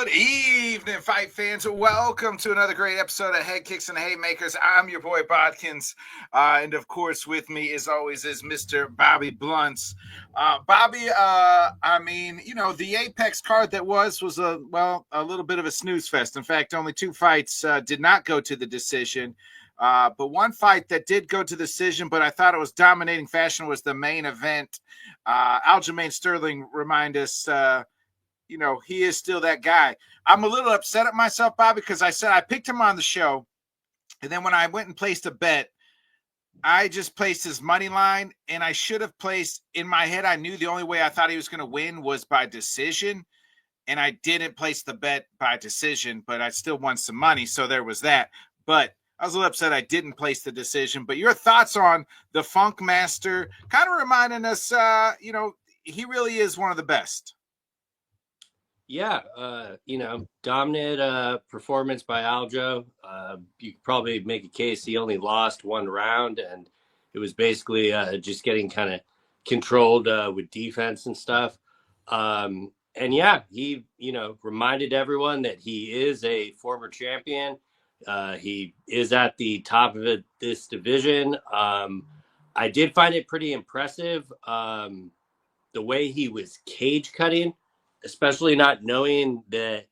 Good evening, fight fans. Welcome to another great episode of Headkicks and Haymakers. I'm your boy Bodkins, and of course, with me, as always, is Mr. Bobby Blunts. Bobby, the Apex card that was a little bit of a snooze fest. In fact, only two fights did not go to the decision. But one fight that did go to the decision, but I thought it was dominating fashion, was the main event. Aljamain Sterling remind us. He is still that guy. I'm a little upset at myself, Bob, because I said I picked him on the show. And then when I went and placed a bet, I just placed his money line. And I should have placed, in my head, I knew the only way I thought he was going to win was by decision. And I didn't place the bet by decision, but I still won some money. So there was that. But I was a little upset I didn't place the decision. But your thoughts on the Funk Master, kind of reminding us, he really is one of the best. Yeah, dominant performance by Aljo. You could probably make a case he only lost one round, and it was basically just getting kind of controlled with defense and stuff. And yeah, he, reminded everyone that he is a former champion. He is at the top of this division. I did find it pretty impressive the way he was cage cutting, especially not knowing that,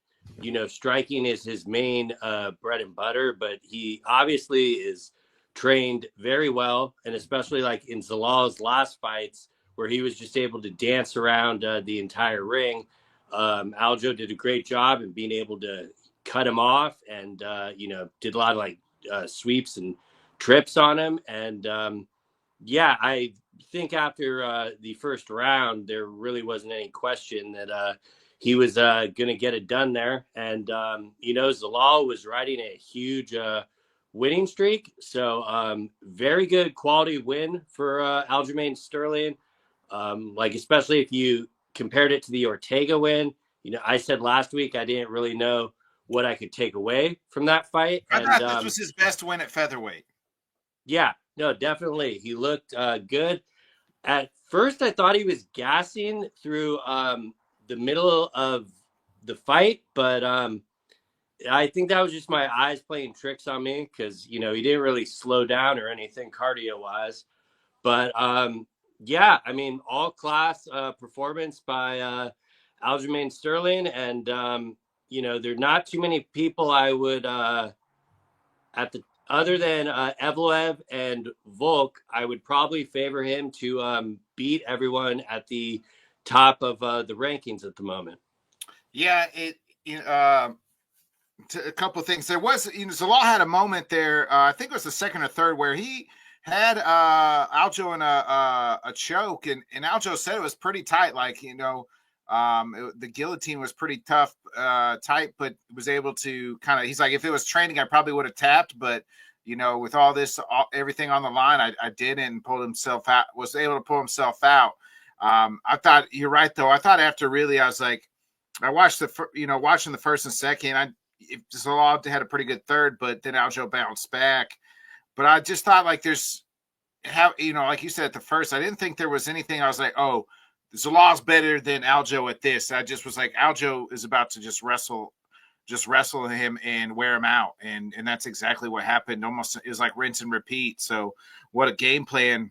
striking is his main bread and butter, but he obviously is trained very well. And especially like in Zalal's last fights, where he was just able to dance around the entire ring. Aljo did a great job in being able to cut him off and, did a lot of sweeps and trips on him. And I think after the first round, there really wasn't any question that he was going to get it done there. And, Zalal was riding a huge winning streak. So very good quality win for Aljamain Sterling. Especially if you compared it to the Ortega win. I said last week I didn't really know what I could take away from that fight. I thought this was his best win at featherweight. Yeah, no, definitely. He looked good. At first, I thought he was gassing through the middle of the fight, but I think that was just my eyes playing tricks on me because, he didn't really slow down or anything cardio-wise. But, all class performance by Aljamain Sterling. And, there are not too many people I would, other than Evloev and Volk, I would probably favor him to beat everyone at the top of the rankings at the moment. Yeah, a couple of things. There was, Zalal had a moment there. I think it was the second or third where he had Aljo in a choke, and Aljo said it was pretty tight. The guillotine was pretty tough, tight, but was able to he's like, if it was training, I probably would have tapped, but with all this, everything on the line, I didn't, and was able to pull himself out. I thought, you're right though. I thought after really, I was like, I watched watching the first and second, Zalal had a pretty good third, but then Aljo bounced back. But I just thought like like you said at the first, I didn't think there was anything. I was like, oh, Zalal's better than Aljo at this. I just was like, Aljo is about to just wrestle him and wear him out. And that's exactly what happened. Almost, it was like rinse and repeat. So what a game plan.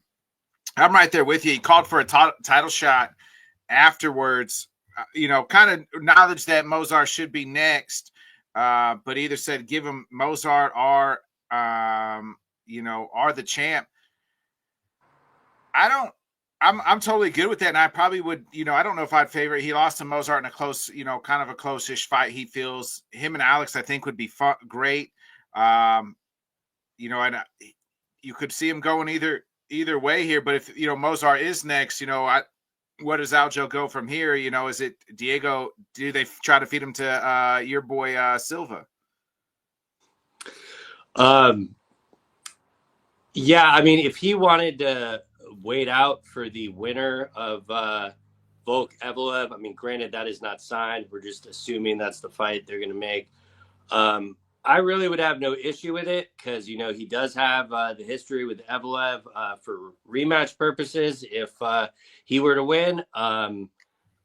I'm right there with you. He called for a title shot afterwards, kind of acknowledged that Mozart should be next. But either said, give him Mozart or the champ. I'm totally good with that. And I probably would, I don't know if I'd favor it. He lost to Mozart in a close, kind of a close-ish fight. He feels him and Alex, I think, would be great. And you could see him going either way here. But if, Mozart is next, what does Aljo go from here? Is it Diego? Do they try to feed him to your boy Silva? If he wanted to wait out for the winner of Volk Evloev, granted that is not signed. We're just assuming that's the fight they're going to make. I really would have no issue with it because, he does have the history with Evloev for rematch purposes if he were to win.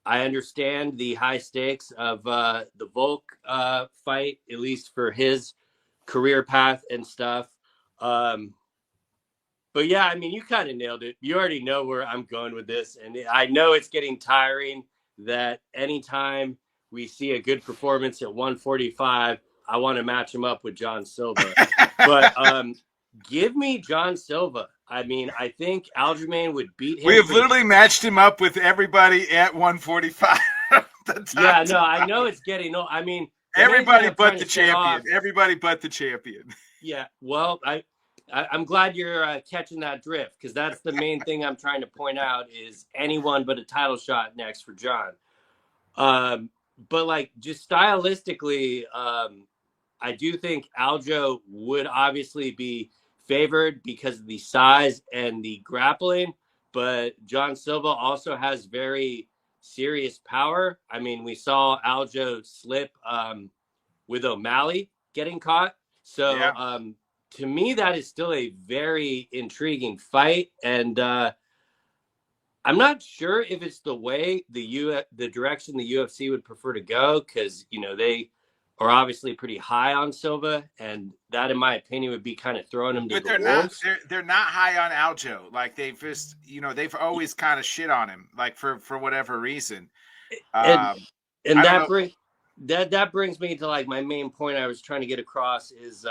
I understand the high stakes of the Volk fight, at least for his career path and stuff. But yeah, I mean, you kind of nailed it. You already know where I'm going with this. And I know it's getting tiring that anytime we see a good performance at 145, I want to match him up with John Silva. But give me John Silva. I mean, I think Aljamain would beat him. We have literally matched him up with everybody at 145. Yeah, no, I know it's getting old. I mean, everybody but the champion. Everybody but the champion. Yeah, well, I'm glad you're catching that drift, because that's the main thing I'm trying to point out is anyone but a title shot next for John. But like just stylistically, I do think Aljo would obviously be favored because of the size and the grappling, but John Silva also has very serious power. I mean, we saw Aljo slip with O'Malley getting caught. So yeah. To me, that is still a very intriguing fight. And I'm not sure if it's the way the direction the UFC would prefer to go, because, you know, they are obviously pretty high on Silva. And that, in my opinion, would be kind of throwing him to the wolves. They're not high on Aljo. Like, they've just, you know, they've always kind of shit on him, like for whatever reason. And that brings me to like my main point I was trying to get across is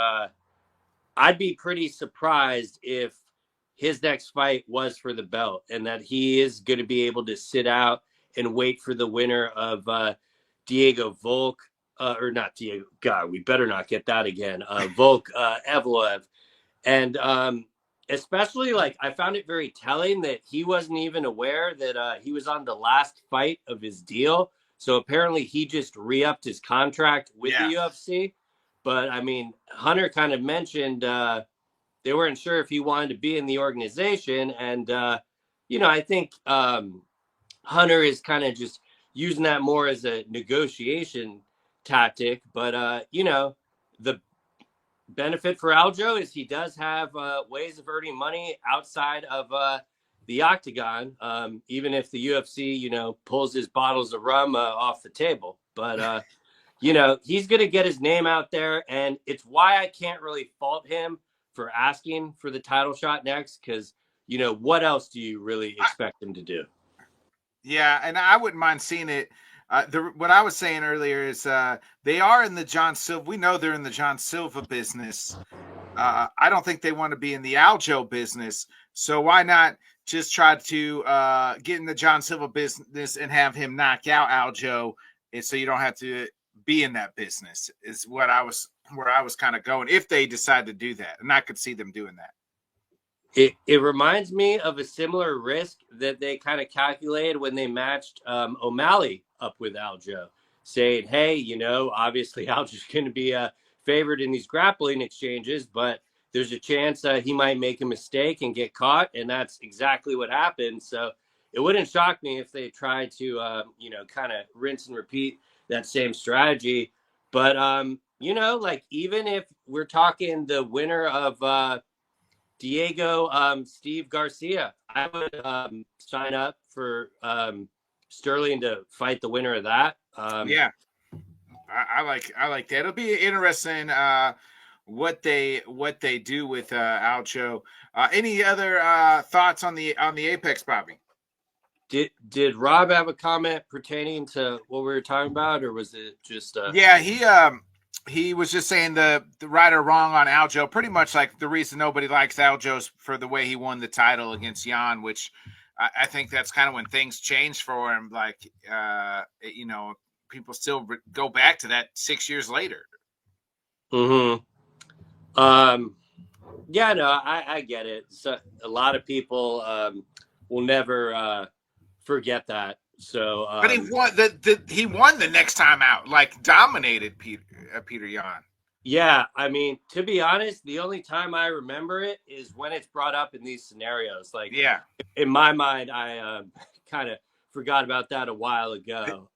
I'd be pretty surprised if his next fight was for the belt, and that he is going to be able to sit out and wait for the winner of Diego Volk, or not Diego. God, we better not get that again. Volk Evloev. And especially, like, I found it very telling that he wasn't even aware that he was on the last fight of his deal. So apparently he just re-upped his contract with the UFC. But, I mean, Hunter kind of mentioned they weren't sure if he wanted to be in the organization. And, you know, I think Hunter is kind of just using that more as a negotiation tactic. But, you know, the benefit for Aljo is he does have ways of earning money outside of the octagon, even if the UFC, you know, pulls his bottles of rum off the table. But, you know, he's going to get his name out there, and it's why I can't really fault him for asking for the title shot next, because, you know, what else do you really expect him to do? Yeah, and I wouldn't mind seeing it. What I was saying earlier is they are in the John Silva. We know they're in the John Silva business. I don't think they want to be in the Aljo business. So why not just try to get in the John Silva business and have him knock out Aljo, and so you don't have to be in that business, is where I was kind of going, if they decide to do that. And I could see them doing that. It reminds me of a similar risk that they kind of calculated when they matched O'Malley up with Aljo, saying, hey, you know, obviously Aljo's going to be favored in these grappling exchanges, but there's a chance he might make a mistake and get caught. And that's exactly what happened. So it wouldn't shock me if they tried to, you know, kind of rinse and repeat that same strategy. But, you know, like, even if we're talking the winner of Diego Steve Garcia, I would sign up for Sterling to fight the winner of that. Yeah, I like that. It'll be interesting what they do with Aljo. Any other thoughts on the Apex, Bobby? Did Rob have a comment pertaining to what we were talking about, or was it just yeah, he was just saying the right or wrong on Aljo, pretty much like the reason nobody likes Aljo's for the way he won the title against Jan, which I think that's kind of when things changed for him. Like, you know, people still go back to that 6 years later. Yeah, no, I get it. So a lot of people will never forget that. So, but he won. He won the next time out, like dominated Peter Yan. Yeah, I mean, to be honest, the only time I remember it is when it's brought up in these scenarios. Like, yeah, in my mind, I kind of forgot about that a while ago.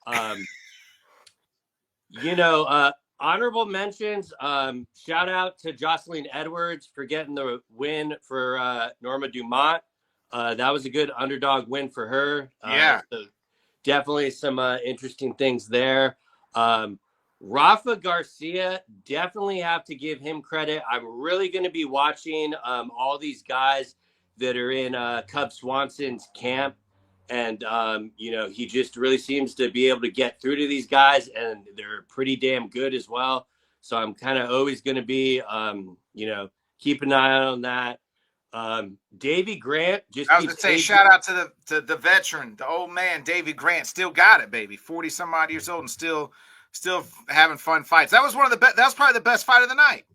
You know, honorable mentions. Shout out to Jocelyn Edwards for getting the win for Norma Dumont. That was a good underdog win for her. Yeah. So definitely some interesting things there. Rafa Garcia, definitely have to give him credit. I'm really going to be watching all these guys that are in Cub Swanson's camp. And, he just really seems to be able to get through to these guys, and they're pretty damn good as well. So I'm kind of always going to be, keep an eye on that. Davy Grant just I was gonna keeps say, shout out to the veteran, the old man, Davy Grant, still got it, baby. 40 some odd years old and still having fun fights. That was one of the best. That was probably the best fight of the night.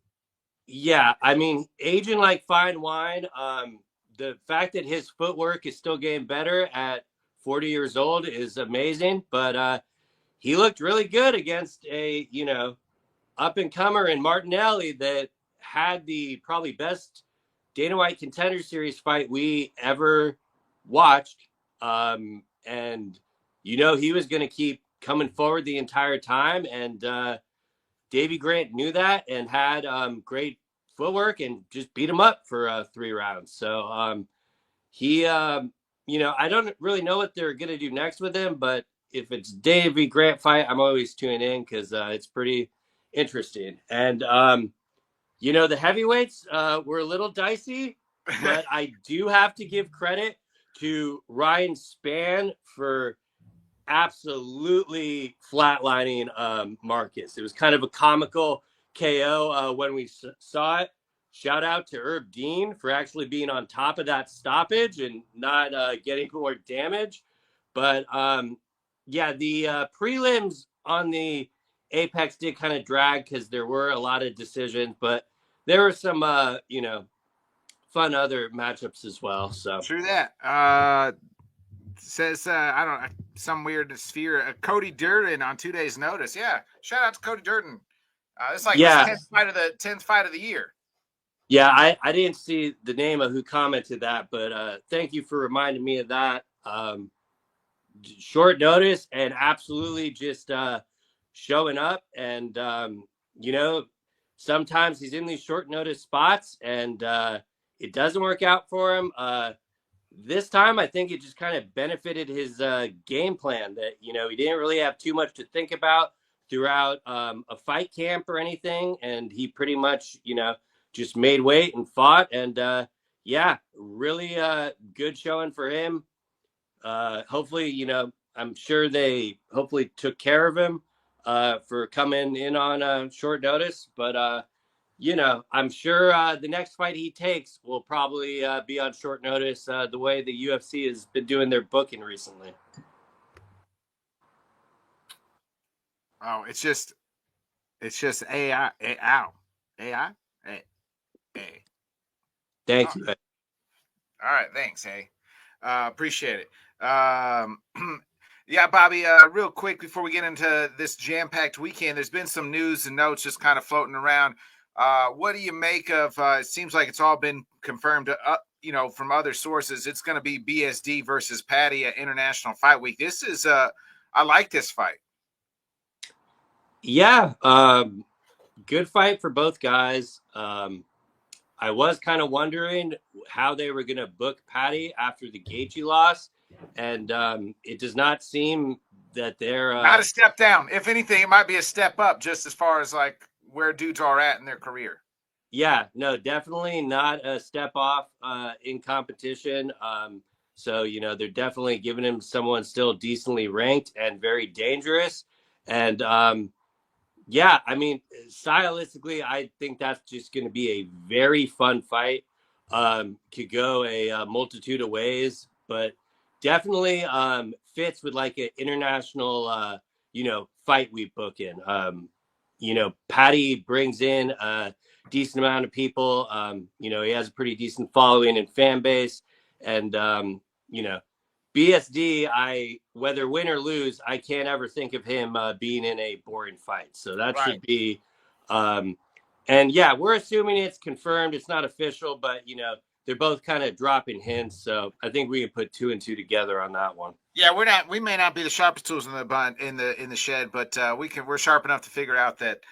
Yeah, I mean, aging like fine wine. The fact that his footwork is still getting better at 40 years old is amazing. But he looked really good against a up and comer in Martinelli that had the probably best Dana White Contender Series fight we ever watched. And he was going to keep coming forward the entire time, and Davy Grant knew that and had great footwork and just beat him up for 3 rounds. So he, I don't really know what they're going to do next with him, but if it's Davy Grant fight, I'm always tuning in because it's pretty interesting. And, the heavyweights were a little dicey, but I do have to give credit to Ryan Spann for absolutely flatlining Marcus. It was kind of a comical KO when we saw it. Shout out to Herb Dean for actually being on top of that stoppage and not getting more damage. But the prelims on the Apex did kind of drag because there were a lot of decisions, but there were some fun other matchups as well. So True that. Says I don't some weird sphere. Cody Durden on 2 days' notice. Yeah, shout out to Cody Durden. It's like his 10th fight of the year. Yeah, I didn't see the name of who commented that, but thank you for reminding me of that. Short notice and absolutely just showing up. And, sometimes he's in these short notice spots and it doesn't work out for him. This time, I think it just kind of benefited his game plan that, he didn't really have too much to think about throughout a fight camp or anything. And he pretty much, just made weight and fought. And really good showing for him. Hopefully, I'm sure they hopefully took care of him for coming in on short notice. But, I'm sure the next fight he takes will probably be on short notice the way the UFC has been doing their booking recently. Oh, it's just AI. AI? Thank you. All right, thanks. Hey, appreciate it. Yeah, Bobby. Real quick before we get into this jam-packed weekend, there's been some news and notes just kind of floating around. What do you make of? It seems like it's all been confirmed. From other sources, it's going to be BSD versus Patty at International Fight Week. This is I like this fight. Yeah, good fight for both guys. I was kind of wondering how they were going to book Patty after the Gaethje loss, and it does not seem that they're not a step down. If anything, it might be a step up, just as far as like where dudes are at in their career. Yeah, no, definitely not a step off in competition. So they're definitely giving him someone still decently ranked and very dangerous, and yeah, I mean, stylistically, I think that's just going to be a very fun fight. Could go a multitude of ways, but definitely fits with like an international, fight we book in. Patty brings in a decent amount of people. He has a pretty decent following and fan base, and BSD, whether win or lose, I can't ever think of him being in a boring fight. So that should be, and yeah, we're assuming it's confirmed. It's not official, but they're both kind of dropping hints. So I think we can put 2 and 2 together on that one. Yeah, we may not be the sharpest tools in the shed, but we're sharp enough to figure out that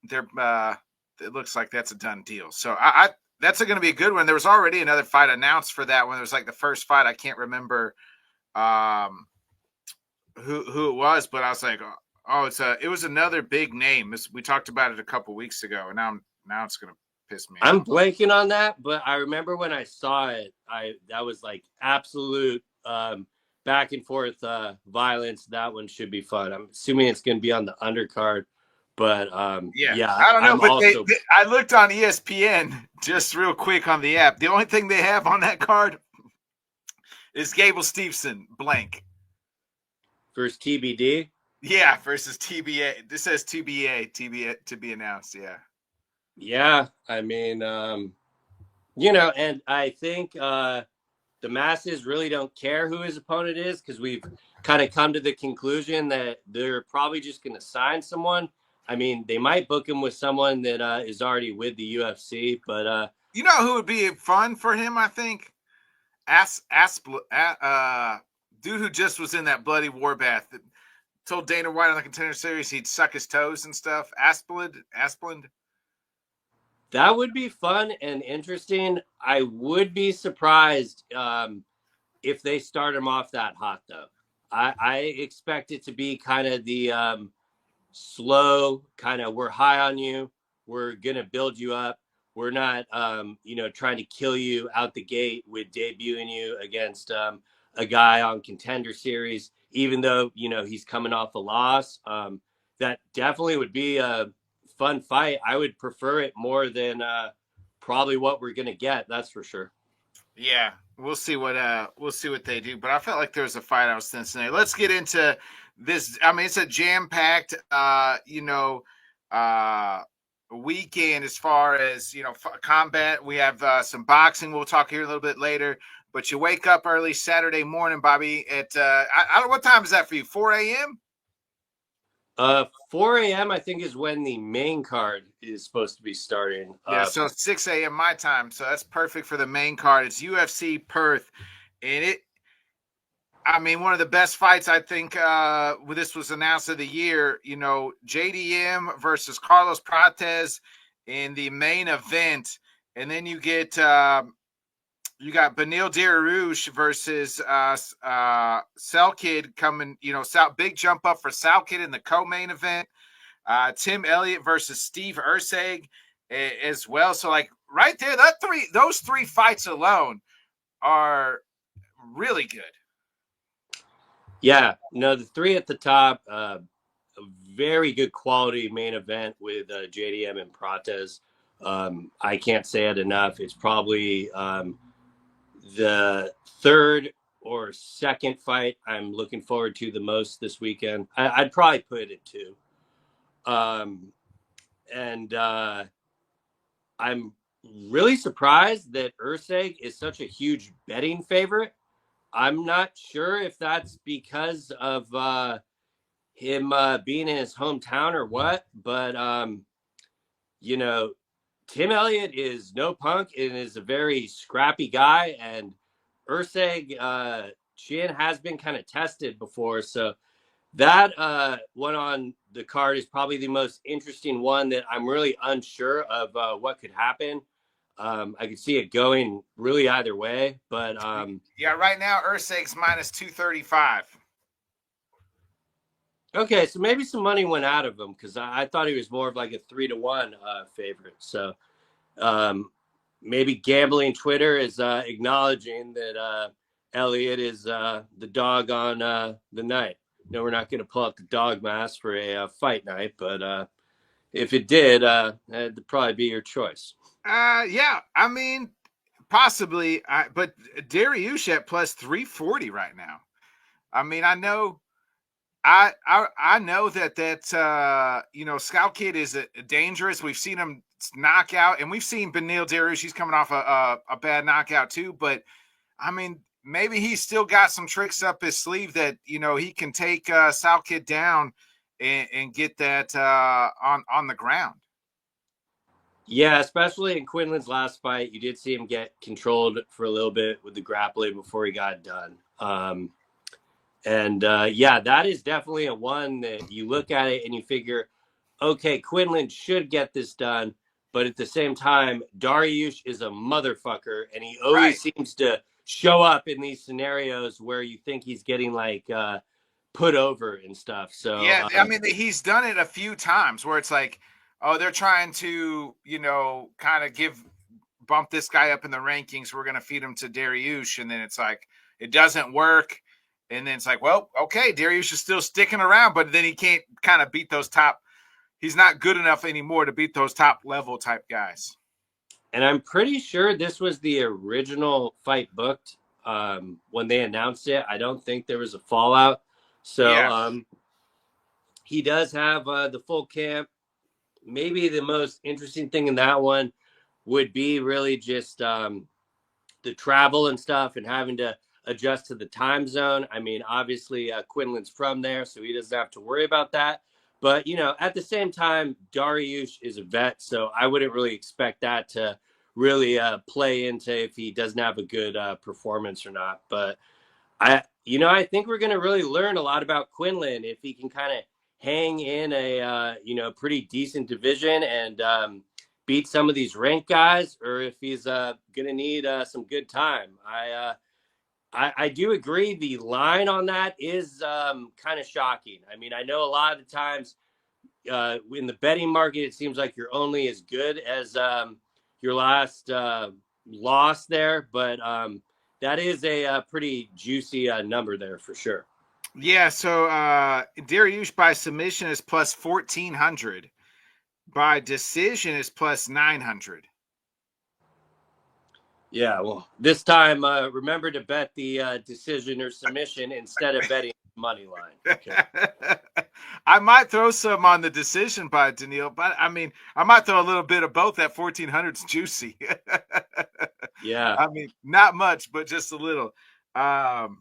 they're it looks like that's a done deal. So that's going to be a good one. There was already another fight announced for that one. It was like the first fight. I can't remember who it was, but I was like, oh, it was another big name. We talked about it a couple weeks ago, and now it's gonna piss me I'm off. blanking on that, but I remember when I saw it, that was like absolute back and forth violence. That one should be fun. I'm assuming it's going to be on the undercard, but Yeah, yeah, I don't know, I'm but also I looked on ESPN just real quick on the app. The only thing they have on that card is Gable Steveson blank. first TBD. Yeah, versus TBA. This says TBA to be announced. Yeah. Yeah, I mean, you know, and I think the masses really don't care who his opponent is because we've kind of come to the conclusion that they're probably just going to sign someone. I mean, they might book him with someone that is already with the UFC, but You know who would be fun for him? I think dude who just was in that bloody warbath that told Dana White on the Contender Series he'd suck his toes and stuff. Asplund. that would be fun and interesting. I would be surprised if they start him off that hot, though. I expect it to be kind of the slow, kind of we're high on you. We're going to build you up. We're not, you know, trying to kill you out the gate with debuting you against a guy on Contender Series, even though, you know, he's coming off a loss. That definitely would be a fun fight. I would prefer it more than probably what we're going to get. That's for sure. Yeah, we'll see what they do. But I felt like there was a fight out of Cincinnati. Let's get into this. I mean, it's a jam-packed, weekend as far as combat. We have some boxing. We'll talk here a little bit later. But you wake up early Saturday morning, Bobby. At I don't know what time is that for you? 4 a.m. 4 a.m. I think is when the main card is supposed to be starting. Yeah, so 6 a.m. my time. So that's perfect for the main card. It's UFC Perth, and one of the best fights I think. This was announced of the year. You know, JDM versus Carlos Prates in the main event, and then you get you got Beneil Dariush versus Cell Kid coming. You know, big jump up for Cell Kid in the co-main event. Tim Elliott versus Steve Urseg as well. So like right there, those three fights alone are really good. Yeah, no, the three at the top, a very good quality main event with JDM and Prates. I can't say it enough. It's probably the third or second fight I'm looking forward to the most this weekend. I'd probably put it at two. And I'm really surprised that Urseg is such a huge betting favorite. I'm not sure if that's because of him being in his hometown or what, but you know, Tim Elliott is no punk and is a very scrappy guy, and Urseg Chin has been kind of tested before, so that one on the card is probably the most interesting one that I'm really unsure of what could happen. I could see it going really either way, but yeah, right now Urseg's minus 235. Okay, so maybe some money went out of him because I thought he was more of like a 3-1 favorite. So maybe gambling Twitter is acknowledging that Elliot is the dog on the night. No, we're not going to pull out the dog mask for a fight night, but if it did, that'd probably be your choice. Yeah, I mean, possibly. But Dariush at plus 340 right now. I mean, I know. I know that Scout Kid is dangerous. We've seen him knock out, and we've seen Beneil Dariush. He's coming off a bad knockout too. But I mean, maybe he's still got some tricks up his sleeve that he can take Scout Kid down and get that on the ground. Yeah, especially in Quinlan's last fight, you did see him get controlled for a little bit with the grappling before he got done. And yeah, that is definitely a one that you look at it and you figure, okay, Quinlan should get this done. But at the same time, Dariush is a motherfucker, and he always seems to show up in these scenarios where you think he's getting like put over and stuff. So Yeah, I mean, he's done it a few times where it's like, oh, they're trying to, kind of bump this guy up in the rankings. We're going to feed him to Dariush. And then it's like, it doesn't work. And then it's like, well, okay, Dariush is still sticking around, but then he can't kind of beat those top. He's not good enough anymore to beat those top level type guys. and I'm pretty sure this was the original fight booked when they announced it. I don't think there was a fallout. So Yeah. he does have the full camp. Maybe the most interesting thing in that one would be really just the travel and stuff and having to adjust to the time zone. I mean, obviously, Quinlan's from there, so he doesn't have to worry about that. But, at the same time, Dariush is a vet, so I wouldn't really expect that to really play into if he doesn't have a good performance or not. But I think we're going to really learn a lot about Quinlan if he can kind of hang in a, pretty decent division and beat some of these ranked guys, or if he's going to need some good time. I do agree. The line on that is kind of shocking. I mean, I know a lot of the times in the betting market, it seems like you're only as good as your last loss there, but that is a pretty juicy number there for sure. Yeah, so Dariush by submission is plus 1,400. By decision is plus 900. Yeah, well, this time remember to bet the decision or submission instead of betting money line. Okay. I might throw some on the decision by Daniil, but I mean, I might throw a little bit of both. That 1,400's juicy. Yeah. I mean, not much, but just a little. And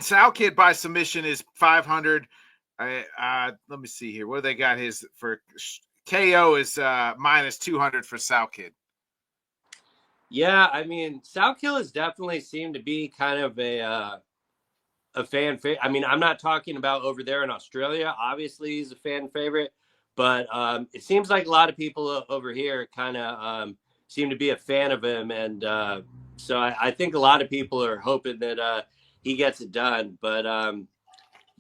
Salkid by submission is 500. Let me see here. What do they got his for? KO is minus 200 for Salkid. Yeah, I mean, Salkill has definitely seemed to be kind of a fan favorite. I mean, I'm not talking about over there in Australia. Obviously, he's a fan favorite, but it seems like a lot of people over here kind of seem to be a fan of him, and so I think a lot of people are hoping that he gets it done. But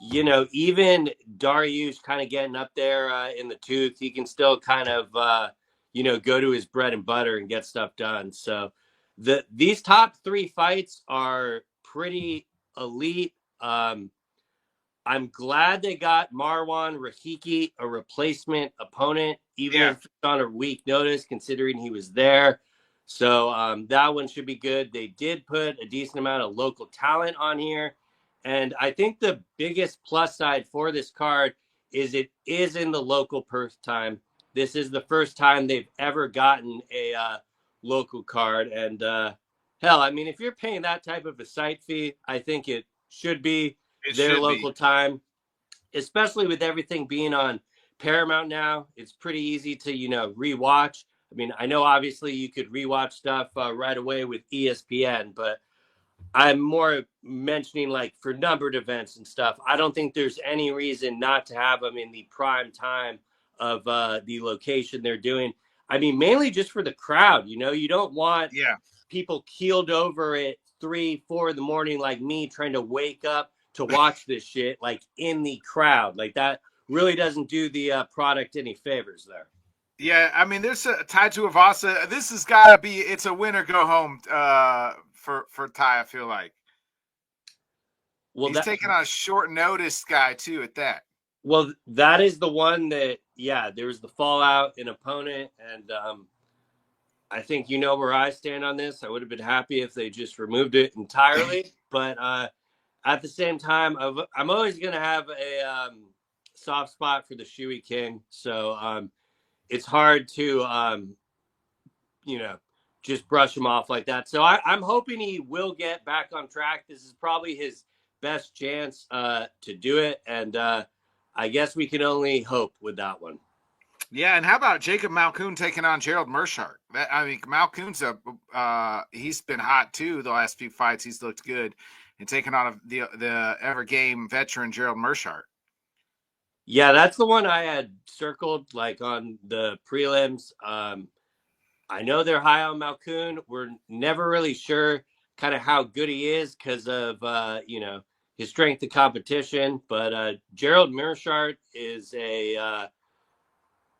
even Dariush kind of getting up there in the tooth, he can still kind of, go to his bread and butter and get stuff done. So these top three fights are pretty elite. I'm glad they got Marwan Rahiki, a replacement opponent, even if it's on a week notice, considering he was there. So that one should be good. They did put a decent amount of local talent on here. And I think the biggest plus side for this card is it is in the local Perth time. This is the first time they've ever gotten a local card. And hell, I mean, if you're paying that type of a site fee, I think it should be their local time, especially with everything being on Paramount now. It's pretty easy to, rewatch. I mean, I know obviously you could rewatch stuff right away with ESPN, but I'm more mentioning like for numbered events and stuff. I don't think there's any reason not to have them in the prime time of the location they're doing. I mean, mainly just for the crowd. You don't want people keeled over at 3-4 in the morning like me trying to wake up to watch this shit like in the crowd. Like that really doesn't do the product any favors there. Yeah, I mean, there's a Tai Tuivasa. This has got to be. It's a win or go home for Tai. I feel like. Well, he's taking on a short notice guy too. At that. Well, that is the one that there was the fallout in opponent, and I think where I stand on this. I would have been happy if they just removed it entirely, but at the same time, I'm always going to have a soft spot for the Shuey King, so it's hard to just brush him off like that. So I'm hoping he will get back on track. This is probably his best chance to do it, and I guess we can only hope with that one. Yeah, and how about Jacob Malkoun taking on Gerald Meerschaert? I mean, Malkoun's he's been hot too the last few fights. He's looked good, and taking on the ever game veteran Gerald Meerschaert. Yeah, that's the one I had circled like on the prelims. I know they're high on Malkoun. We're never really sure kind of how good he is because of his strength of competition. But Gerald Mearshart is a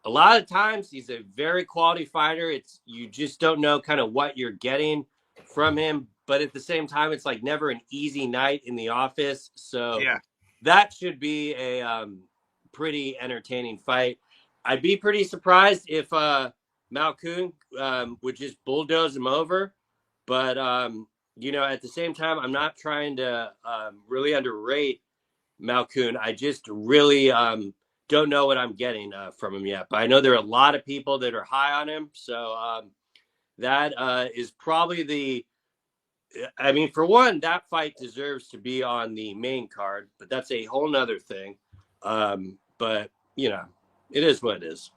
lot of times he's a very quality fighter. You just don't know kind of what you're getting from him, but at the same time, it's like never an easy night in the office. So Yeah. that should be a pretty entertaining fight. I'd be pretty surprised if Malkoon would just bulldoze him over, but at the same time, I'm not trying to really underrate Malkoon. I just really don't know what I'm getting from him yet. But I know there are a lot of people that are high on him. So that is probably I mean, for one, that fight deserves to be on the main card, but that's a whole nother thing. But, it is what it is.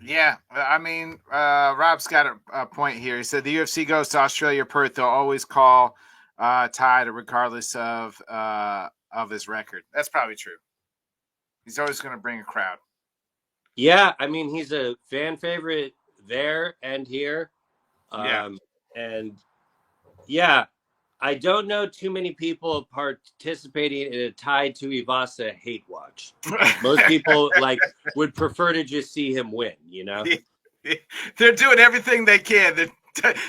Yeah, I mean, Rob's got a point here. He said the UFC goes to Australia, Perth. They'll always call Tide, regardless of his record. That's probably true. He's always going to bring a crowd. Yeah, I mean, he's a fan favorite there and here. And yeah, I don't know too many people participating in a Tide to Ivasa hate watch. Most people would prefer to just see him win, They're doing everything they can to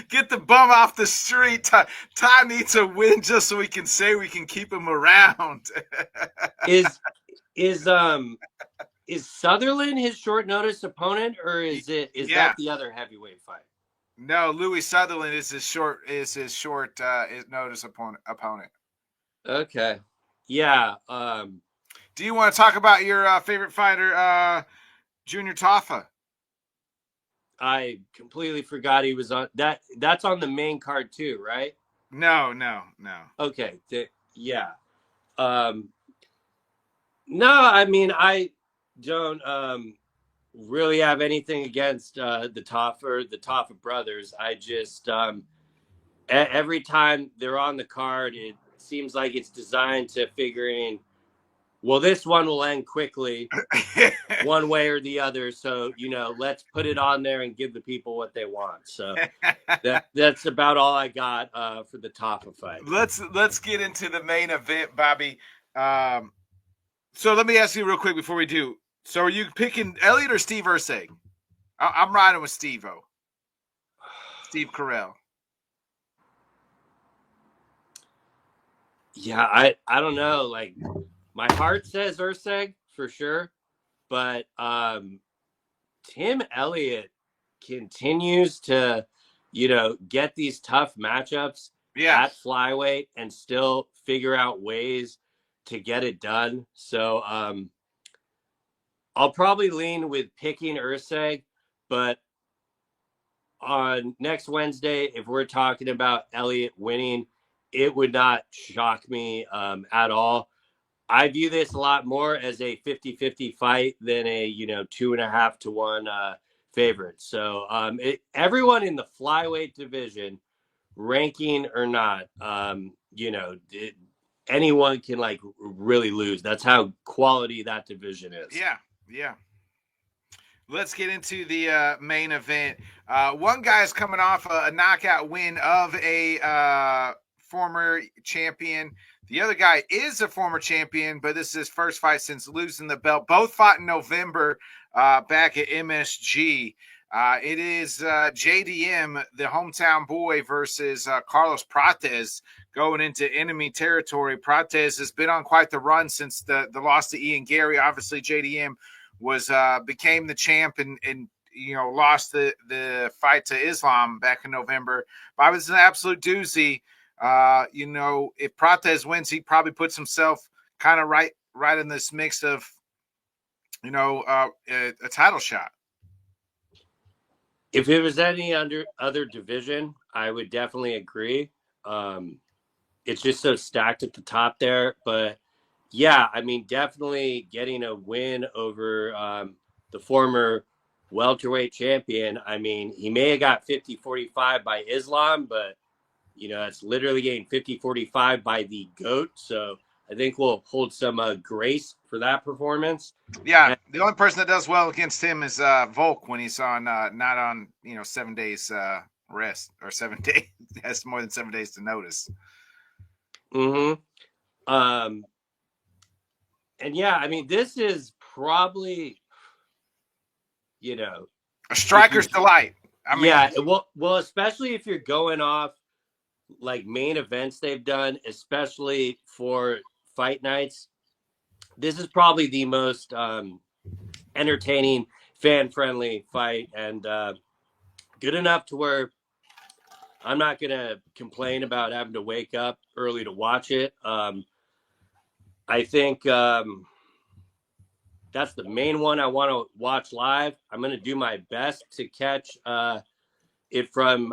get the bum off the street. Ty needs a win just so we can say we can keep him around. Is Sutherland his short notice opponent, or is that the other heavyweight fight? No, Louis Sutherland is his short notice opponent. Okay. Yeah. Do you want to talk about your favorite fighter, Junior Taffa? I completely forgot he was on that. That's on the main card too, right? No. Okay. Yeah. No, I mean, I don't really have anything against the Taffa brothers. I just every time they're on the card, it seems like it's designed to figure in, well, this one will end quickly one way or the other. So, let's put it on there and give the people what they want. So that's about all I got for the Taffa fight. Let's get into the main event, Bobby. So let me ask you real quick before we do. So are you picking Elliott or Steve Erceg? I'm riding with Steve-O. Steve Carell. Yeah, I don't know. Like, my heart says Erceg for sure, but Tim Elliott continues to, get these tough matchups at flyweight and still figure out ways to get it done. So I'll probably lean with picking Erceg, but on next Wednesday, if we're talking about Elliott winning, it would not shock me at all. I view this a lot more as a 50-50 fight than a 2.5 to 1 favorite. So everyone in the flyweight division, ranking or not, anyone can really lose. That's how quality that division is. Yeah. Let's get into the main event. One guy's coming off a knockout win of a former champion. The other guy is a former champion, but this is his first fight since losing the belt. Both fought in November back at MSG. It is JDM, the hometown boy, versus Carlos Prates going into enemy territory. Prates has been on quite the run since the loss to Ian Gary. Obviously, JDM became the champ and lost the fight to Islam back in November. But it was an absolute doozy. If Prates wins, he probably puts himself kind of right in this mix of a title shot. If it was any other division, I would definitely agree. It's just so stacked at the top there. But yeah, I mean, definitely getting a win over the former welterweight champion. I mean, he may have got 50-45 by Islam, but it's literally getting 50-45 by the GOAT. So I think we'll hold some grace for that performance. Yeah, the only person that does well against him is Volk when he's on not on 7 days rest or 7 days. Has more than 7 days to notice. Mm-hmm. And yeah, I mean, this is probably, you know, A if you, striker's delight. I mean, yeah, well, especially if you're going off like main events they've done, especially for fight nights, this is probably the most entertaining, fan-friendly fight, and good enough to where I'm not gonna complain about having to wake up early to watch it. I think that's the main one I want to watch live. I'm gonna do my best to catch it from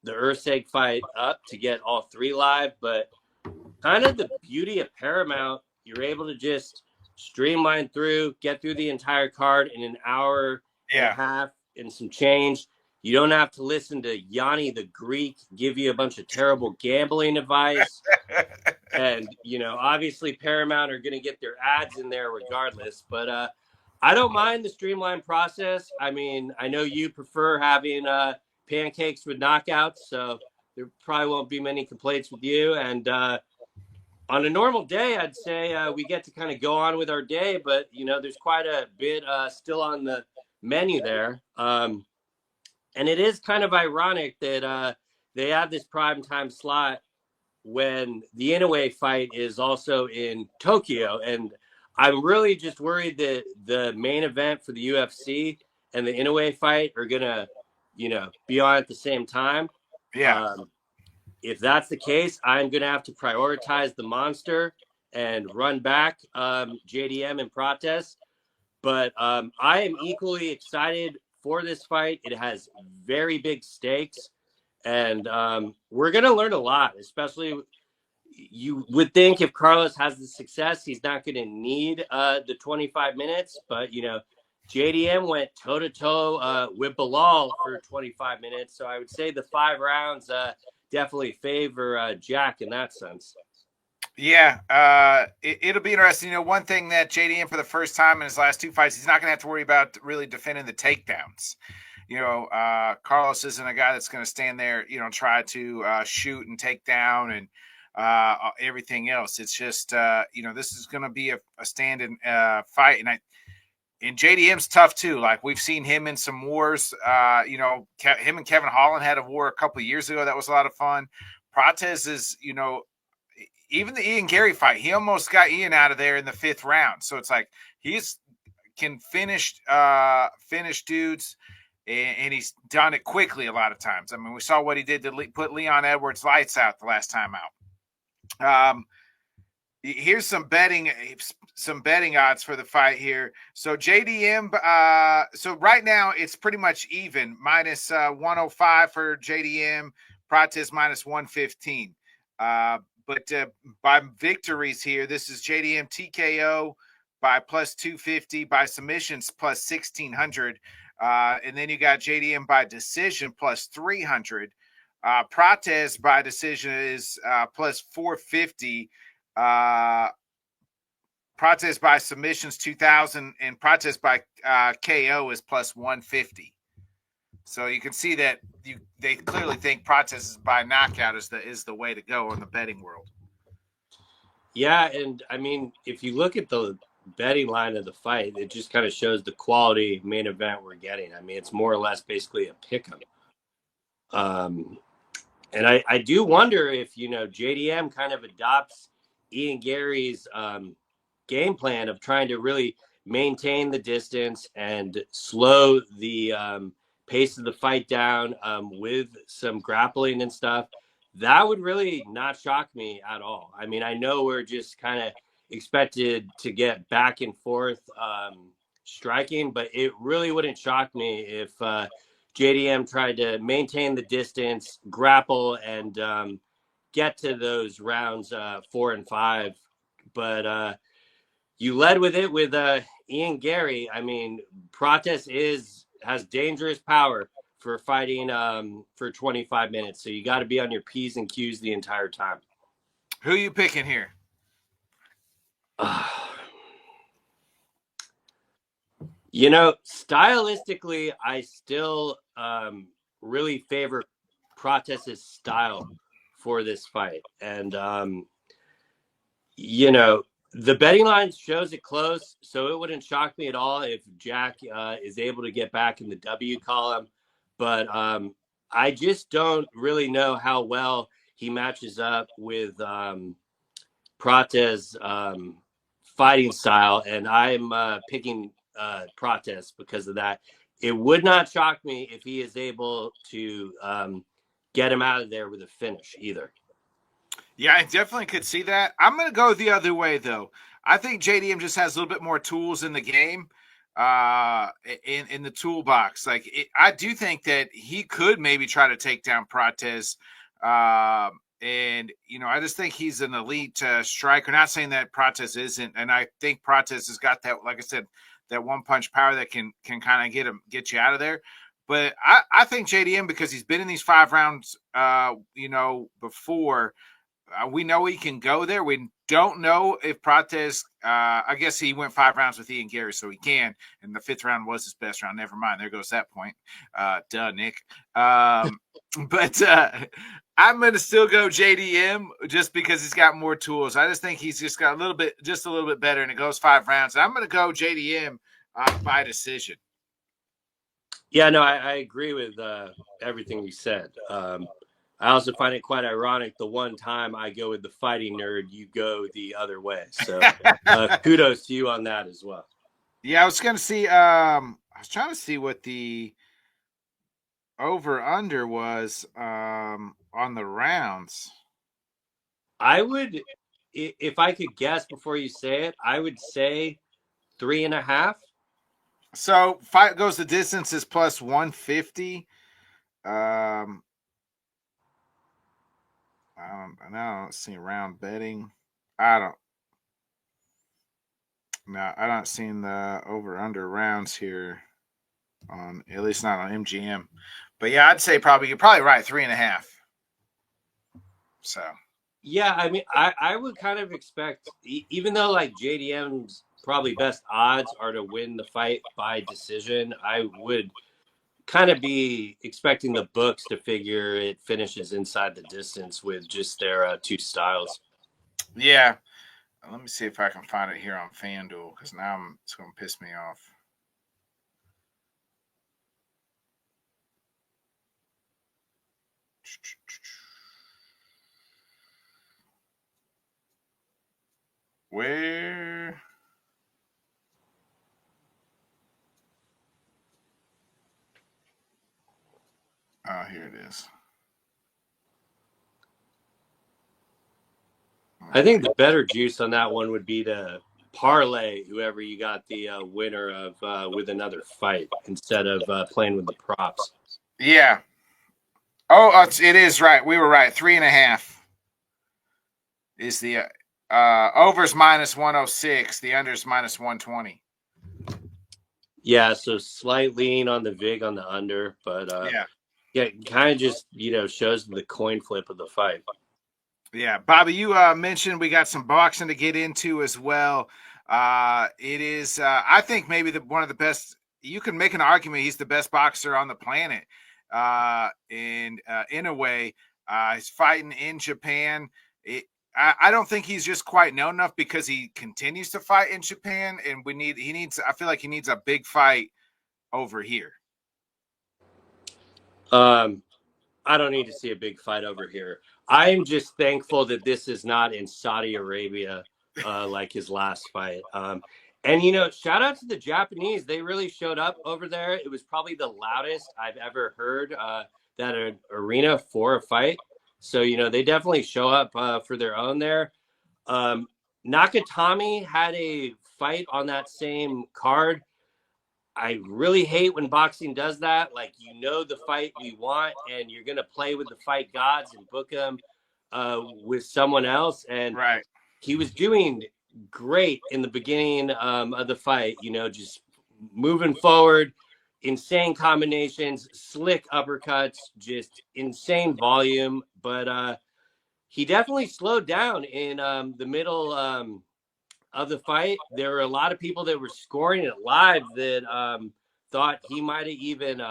the Urseg fight up to get all three live, but kind of the beauty of Paramount, you're able to just streamline through, get through the entire card in an hour and a half and some change. You don't have to listen to Yanni the Greek give you a bunch of terrible gambling advice. And, obviously Paramount are going to get their ads in there regardless. But I don't mind the streamlined process. I mean, I know you prefer having pancakes with knockouts, so there probably won't be many complaints with you. And on a normal day, I'd say we get to kind of go on with our day, but there's quite a bit still on the menu there, and it is kind of ironic that they have this prime time slot when the Inoue fight is also in Tokyo, and I'm really just worried that the main event for the UFC and the Inoue fight are gonna, be on at the same time. yeah. If that's the case, I'm going to have to prioritize the monster and run back JDM and Prates. But I am equally excited for this fight. It has very big stakes, and we're going to learn a lot, especially you would think if Carlos has the success, he's not going to need the 25 minutes. But, JDM went toe-to-toe with Bilal for 25 minutes. So I would say the 5 rounds definitely favor Jack in that sense. Yeah, it'll be interesting. One thing that JDM for the first time in his last 2 fights, he's not going to have to worry about really defending the takedowns. Carlos isn't a guy that's going to stand there, try to shoot and take down and everything else. It's just, this is going to be a stand-in fight. And JDM's tough too. Like we've seen him in some wars. Him and Kevin Holland had a war a couple of years ago. That was a lot of fun. Prates is, even the Ian Gary fight, he almost got Ian out of there in the 5th round. So it's like can finish dudes, and he's done it quickly a lot of times. I mean, we saw what he did to put Leon Edwards' lights out the last time out. Here's some betting odds for the fight here. So JDM, so right now it's pretty much even, minus 105 for JDM, Prates minus 115. But by victories here, this is JDM TKO by plus 250, by submissions plus 1600. And then you got JDM by decision plus 300. Prates by decision is plus 450. Prates by submissions 2000, and Prates by KO is plus 150. So you can see that they clearly think Prates by knockout is the way to go in the betting world. Yeah, and I mean, if you look at the betting line of the fight, it just kind of shows the quality main event we're getting. I mean, it's more or less basically a pick-em. And I do wonder if, JDM kind of adopts Ian Gary's game plan of trying to really maintain the distance and slow the pace of the fight down with some grappling and stuff. That would really not shock me at all. I mean, I know we're just kind of expected to get back and forth striking, but it really wouldn't shock me if JDM tried to maintain the distance, grapple, and get to those rounds 4 and 5. But you led with it with Ian Gary. I mean, Prates has dangerous power for fighting for 25 minutes. So you got to be on your P's and Q's the entire time. Who are you picking here? Stylistically, I still really favor Prates' style for this fight. And You know, the betting line shows it close, so it wouldn't shock me at all if Jack is able to get back in the W column. But I just don't really know how well he matches up with Prates' fighting style, and I'm picking Prates because of that. It would not shock me if he is able to get him out of there with a finish either. Yeah, I definitely could see that. I'm going to go the other way, though. I think JDM just has a little bit more tools in the game, in the toolbox. Like I do think that he could maybe try to take down Prates. And I just think he's an elite striker. Not saying that Prates isn't, and I think Prates has got that, like I said, that one punch power that can kind of get you out of there. But I think JDM, because he's been in these 5 rounds, before. We know he can go there. We don't know if Prates. I guess he went 5 rounds with Ian Gary, so he can. And the 5th round was his best round. Never mind. There goes that point. Duh, Nick. But I'm going to still go JDM just because he's got more tools. I just think he's just got a little bit better, and it goes 5 rounds. I'm going to go JDM by decision. Yeah, no, I agree with everything you said. I also find it quite ironic. The one time I go with the fighting nerd, you go the other way. So kudos to you on that as well. Yeah, I was going to see. I was trying to see what the over under was on the rounds. I would, if I could guess before you say it, I would say 3.5. So fight goes the distance is plus 150. I don't see round betting. I don't see the over under rounds here on, at least not on MGM. But yeah, I'd say you're probably right, 3.5. So yeah, I mean, I would kind of expect, even though like JDM's probably best odds are to win the fight by decision, I would kind of be expecting the books to figure it finishes inside the distance with just their 2 styles. Yeah. Let me see if I can find it here on FanDuel, because now it's going to piss me off. Where? Oh, here it is. I think the better juice on that one would be to parlay whoever you got the winner of with another fight instead of playing with the props. Yeah. Oh, it is right. We were right. 3.5 is the overs minus 106. The unders minus 120. Yeah, so slight lean on the vig on the under, but yeah, kind of just shows the coin flip of the fight. Yeah, Bobby, you mentioned we got some boxing to get into as well. It is, I think, maybe one of the best. You can make an argument he's the best boxer on the planet. In a way, he's fighting in Japan. I don't think he's just quite known enough because he continues to fight in Japan, and I feel like he needs a big fight over here. I don't need to see a big fight over here. I'm just thankful that this is not in Saudi Arabia like his last fight. And, shout out to the Japanese. They really showed up over there. It was probably the loudest I've ever heard that arena for a fight. So, they definitely show up for their own there. Nakatani had a fight on that same card. I really hate when boxing does that. Like, the fight we want, and you're going to play with the fight gods and book them with someone else. And right. He was doing great in the beginning of the fight, just moving forward, insane combinations, slick uppercuts, just insane volume. But he definitely slowed down in the middle of the fight. There were a lot of people that were scoring it live that thought he might have even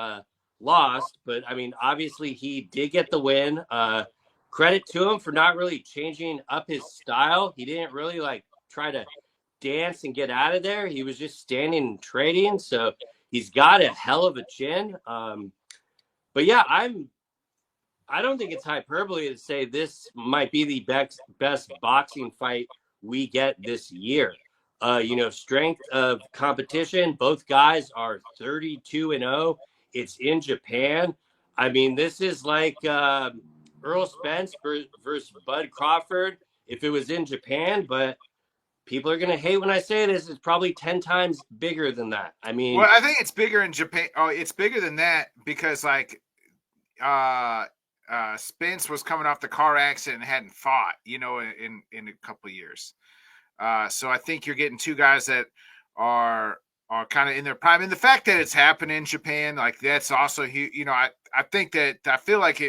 lost. But, I mean, obviously he did get the win. credit to him for not really changing up his style. He didn't really like try to dance and get out of there. He was just standing and trading. So he's got a hell of a chin. But yeah, I don't think it's hyperbole to say this might be the best boxing fight we get this year. Strength of competition. Both guys are 32-0. It's in Japan. I mean, this is like Earl Spence versus Bud Crawford if it was in Japan, but people are going to hate when I say this. It's probably 10 times bigger than that. I mean, well, I think it's bigger in Japan. Oh, it's bigger than that because like Spence was coming off the car accident and hadn't fought, in a couple of years. So I think you're getting two guys that are kind of in their prime, and the fact that it's happened in Japan, like that's also huge. I think that I feel like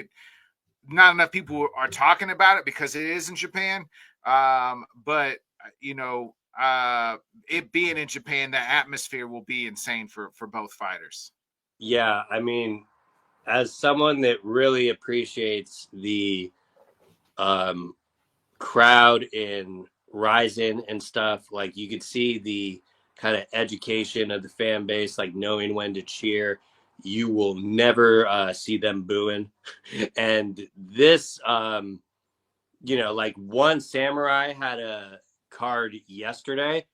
not enough people are talking about it because it is in Japan. But it being in Japan, the atmosphere will be insane for both fighters. yeah, I mean, as someone that really appreciates the crowd in Ryzen and stuff, like you could see the kind of education of the fan base, like knowing when to cheer. You will never see them booing. And this, like One Samurai had a card yesterday,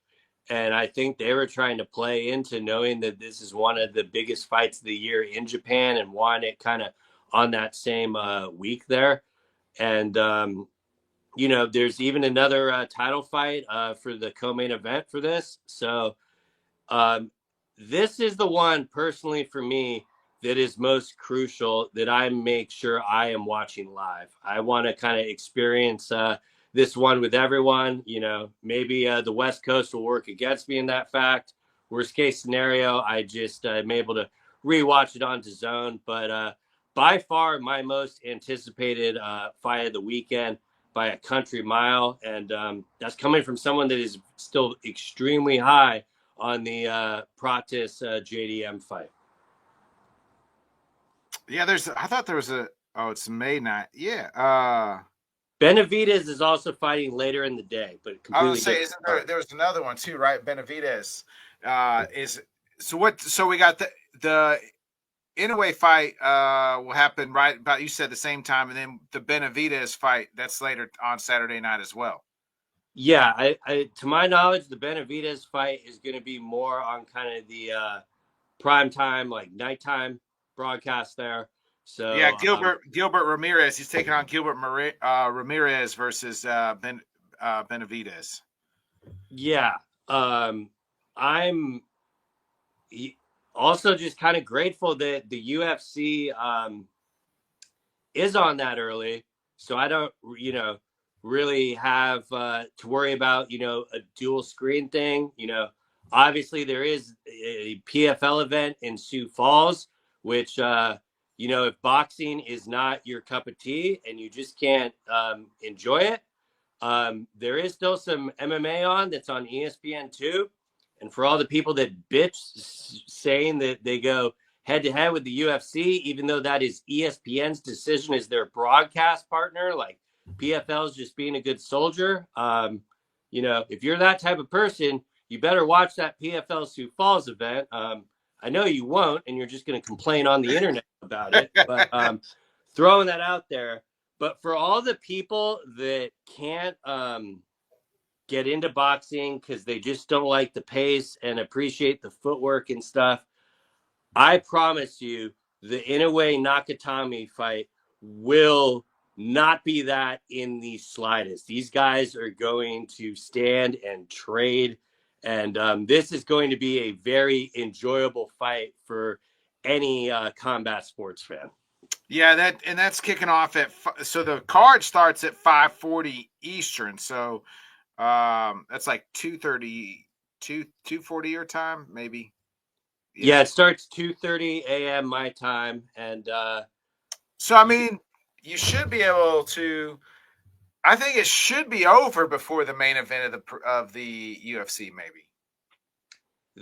and I think they were trying to play into knowing that this is one of the biggest fights of the year in Japan and won it kind of on that same week there. And, there's even another title fight for the co-main event for this. So this is the one personally for me that is most crucial that I make sure I am watching live. I want to kind of experience this one with everyone. Maybe the West Coast will work against me in that fact. Worst case scenario, I just am able to rewatch it on DAZN. But by far my most anticipated fight of the weekend by a country mile. And that's coming from someone that is still extremely high on the Prates JDM fight. Yeah, I thought there was it's May 9th. Yeah. Benavidez is also fighting later in the day, but completely. I was going to say, there was another one too, right? Benavidez so we got the Inoue fight will happen right about, you said, the same time, and then the Benavidez fight that's later on Saturday night as well. Yeah, I to my knowledge, the Benavidez fight is going to be more on kind of the prime time, like nighttime broadcast there. So yeah, Gilbert Ramirez. He's taking on Gilbert Ramirez versus Benavidez. Yeah, I'm also just kind of grateful that the UFC is on that early, so I don't, really have to worry about, a dual screen thing. Obviously there is a PFL event in Sioux Falls, which, if boxing is not your cup of tea and you just can't enjoy it, there is still some MMA on that's on ESPN too. And for all the people that bitch saying that they go head to head with the UFC, even though that is ESPN's decision as their broadcast partner, like PFL is just being a good soldier. If you're that type of person, you better watch that PFL Sioux Falls event. I know you won't, and you're just going to complain on the internet about it, but throwing that out there. But for all the people that can't get into boxing because they just don't like the pace and appreciate the footwork and stuff, I promise you the Inoue Nakatani fight will not be that in the slightest. These guys are going to stand and trade, and this is going to be a very enjoyable fight for any combat sports fan. Yeah, that's kicking off so the card starts at 5:40 Eastern. So that's like 2:40 your time, maybe. Yeah, it starts 2:30 a.m. my time, and so I mean, you should be able to. I think it should be over before the main event of the UFC, maybe.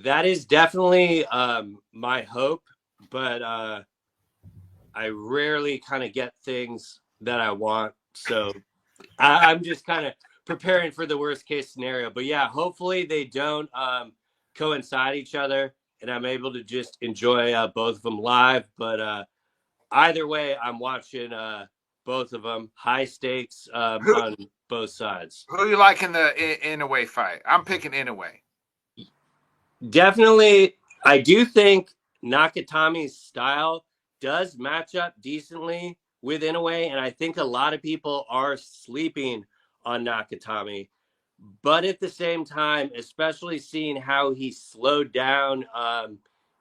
That is definitely my hope, but I rarely kind of get things that I want So I'm just kind of preparing for the worst case scenario. But yeah, hopefully they don't coincide each other, and I'm able to just enjoy both of them live. But either way, I'm watching both of them. High stakes Who on both sides. who you like in the Inoue fight? I'm picking Inoue. Definitely, I do think Nakatami's style does match up decently with Inoue, and I think a lot of people are sleeping on Nakatami. But at the same time, especially seeing how he slowed down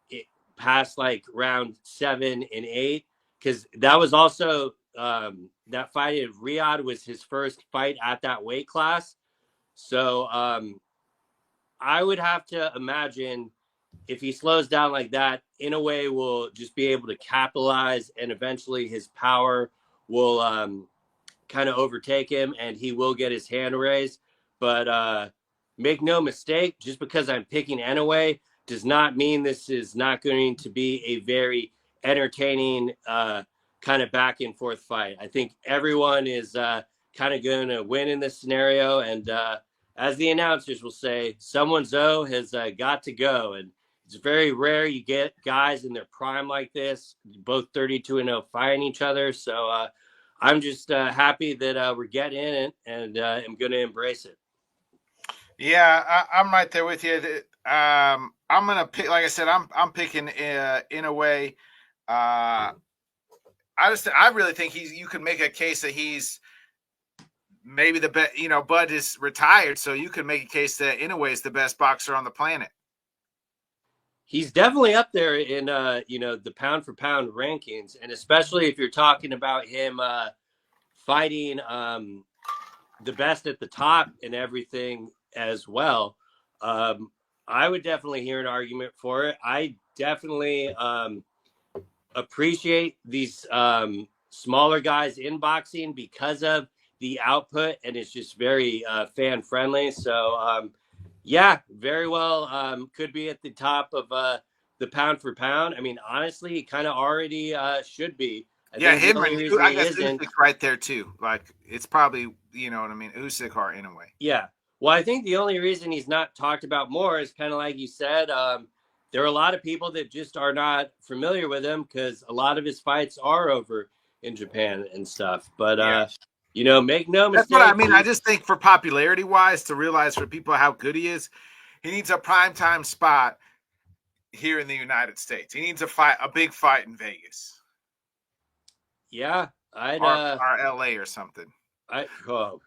it, past like round 7 and 8, because that was also that fight at Riyadh was his first fight at that weight class. So I would have to imagine if he slows down like that, Inoue will just be able to capitalize, and eventually his power will kind of overtake him, and he will get his hand raised. But make no mistake, just because I'm picking Inoue does not mean this is not going to be a very entertaining kind of back and forth fight. I think everyone is kind of going to win in this scenario, and as the announcers will say, someone's O has got to go, and it's very rare you get guys in their prime like this, both 32-0 fighting each other. So I'm just happy that we're getting in it, and I'm going to embrace it. Yeah, I'm right there with you. I'm gonna pick. Like I said, I'm picking Inoue. I really think you could make a case that he's maybe the best. Bud is retired, so you could make a case that Inoue is the best boxer on the planet. He's definitely up there in the pound for pound rankings, and especially if you're talking about him fighting the best at the top and everything as well. I would definitely hear an argument for it. I definitely appreciate these smaller guys in boxing because of the output, and it's just very fan friendly. So yeah, very well could be at the top of the pound for pound. I mean, honestly, he kind of already should be. I think him the only and reason I he guess isn't, Usyk's right there too. Like it's probably what I mean, Usyk or Inoue. yeah. Well, I think the only reason he's not talked about more is kind of like you said. There are a lot of people that just are not familiar with him because a lot of his fights are over in Japan and stuff. But make no mistake. That's what I mean. I just think for popularity wise, to realize for people how good he is, he needs a primetime spot here in the United States. He needs a big fight in Vegas. Yeah, I'd or LA or something.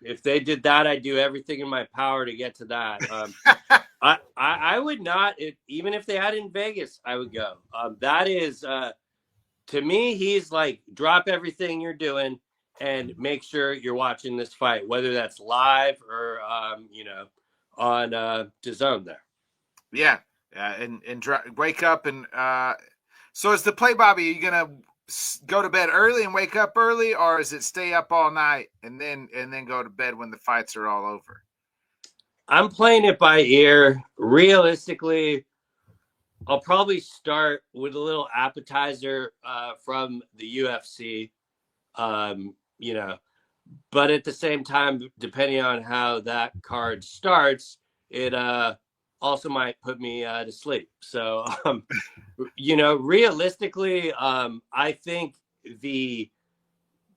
If they did that, I'd do everything in my power to get to that. I would not, even if they had it in Vegas, I would go. That is, to me, he's like, drop everything you're doing and make sure you're watching this fight, whether that's live or, on DAZN there. Yeah. And wake up. And so is the play, Bobby, are you going to go to bed early and wake up early, or is it stay up all night and then go to bed when the fights are all over? I'm playing it by ear. Realistically, I'll probably start with a little appetizer from the UFC, but at the same time, depending on how that card starts, it also might put me to sleep. So, realistically, I think the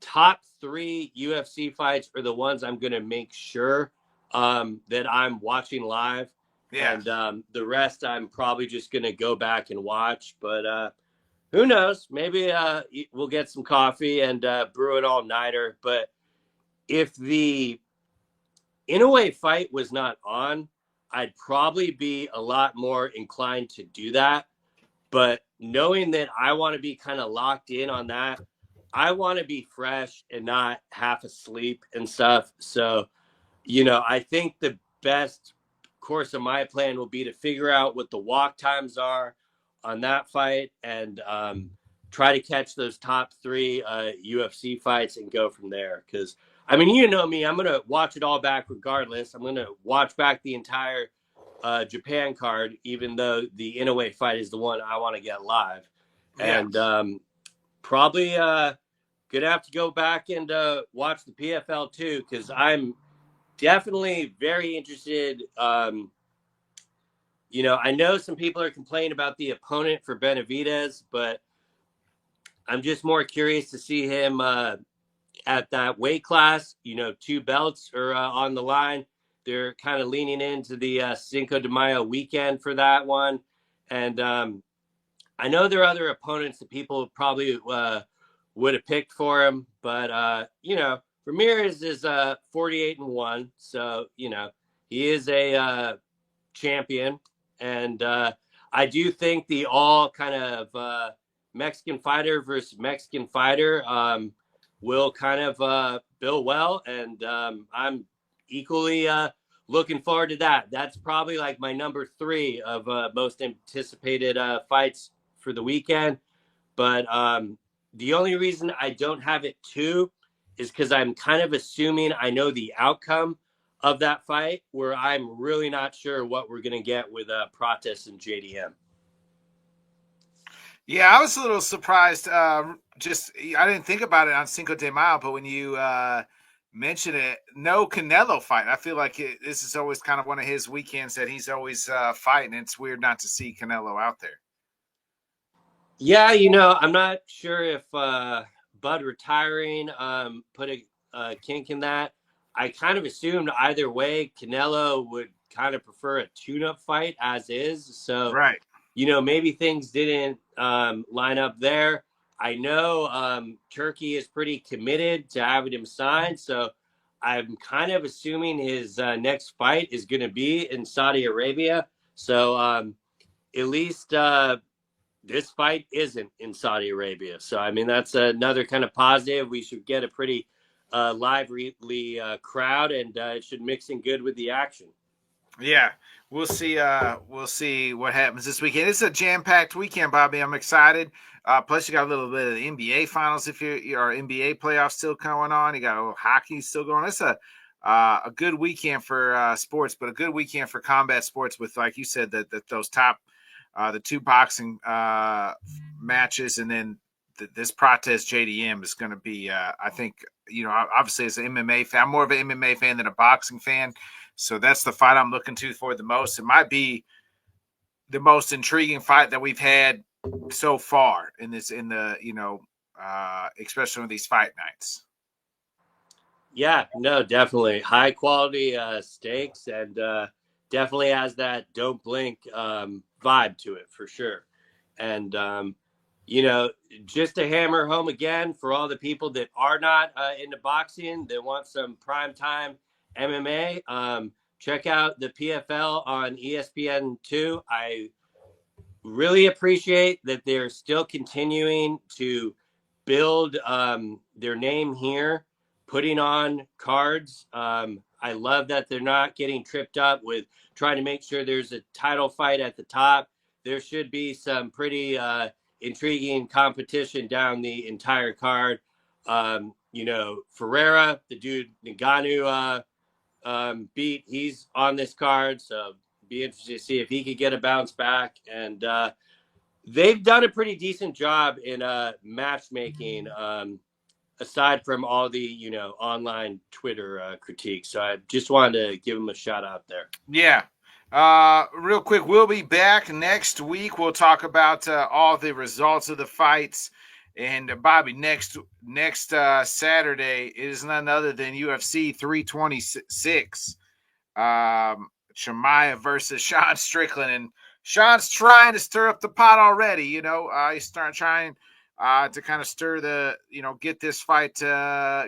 top 3 UFC fights are the ones I'm going to make sure that I'm watching live. Yeah. And the rest I'm probably just going to go back and watch. But who knows? Maybe we'll get some coffee and brew an all-nighter. But if the Inoue fight was not on, I'd probably be a lot more inclined to do that. But knowing that I want to be kind of locked in on that, I want to be fresh and not half asleep and stuff. So, I think the best course of my plan will be to figure out what the walk times are on that fight and try to catch those top 3 UFC fights and go from there. Because, I mean, you know me, I'm going to watch it all back regardless. I'm going to watch back the entire Japan card, even though the Inoue fight is the one I want to get live. Yeah. And probably Gonna have to go back and watch the PFL too, because I'm definitely very interested. I know some people are complaining about the opponent for Benavidez, but I'm just more curious to see him at that weight class. 2 belts are on the line. They're kind of leaning into the Cinco de Mayo weekend for that one. And I know there are other opponents that people probably would have picked for him, but Ramirez is 48-1, so he is a champion, and I do think the all kind of Mexican fighter versus Mexican fighter will kind of bill well, and I'm equally looking forward to that. That's probably like my number 3 of most anticipated fights for the weekend. But the only reason I don't have it 2 is because I'm kind of assuming I know the outcome of that fight, where I'm really not sure what we're going to get with Prates and JDM. Yeah, I was a little surprised. I didn't think about it on Cinco de Mayo, but when you mention it, no Canelo fight. I feel like this is always kind of one of his weekends that he's always fighting. It's weird not to see Canelo out there. Yeah, I'm not sure if Bud retiring put a kink in that. I kind of assumed either way, Canelo would kind of prefer a tune-up fight as is. So, right. Maybe things didn't line up there. I know Turkey is pretty committed to having him signed, so I'm kind of assuming his next fight is going to be in Saudi Arabia. So at least this fight isn't in Saudi Arabia. So, I mean, that's another kind of positive. We should get a pretty lively crowd, and it should mix in good with the action. Yeah, we'll see. We'll see what happens this weekend. It's a jam-packed weekend, Bobby. I'm excited. Plus, you got a little bit of the NBA finals. If your NBA playoffs still going on, you got a little hockey still going. It's a good weekend for sports, but a good weekend for combat sports. With, like you said, that those top the 2 boxing matches, and then this Prates JDM is going to be. I think obviously as an MMA fan, I'm more of an MMA fan than a boxing fan. So that's the fight I'm looking to for the most. It might be the most intriguing fight that we've had so far especially with these fight nights. Yeah, no, definitely high quality stakes, and definitely has that don't blink vibe to it for sure. And just to hammer home again for all the people that are not into boxing, that want some primetime MMA, check out the PFL on ESPN2. I really appreciate that they're still continuing to build their name here, putting on cards. I love that they're not getting tripped up with trying to make sure there's a title fight at the top. There should be some pretty intriguing competition down the entire card. Ferreira, the dude Ngannou beat, he's on this card, so be interested to see if he could get a bounce back. And they've done a pretty decent job in matchmaking, aside from all the online Twitter critiques. So I just wanted to give them a shout out there. Yeah. Real quick, we'll be back next week. We'll talk about all the results of the fights. And Bobby, next Saturday is none other than UFC 326. Chimaev versus Sean Strickland, and Sean's trying to stir up the pot already. He's trying to kind of stir the, get this fight,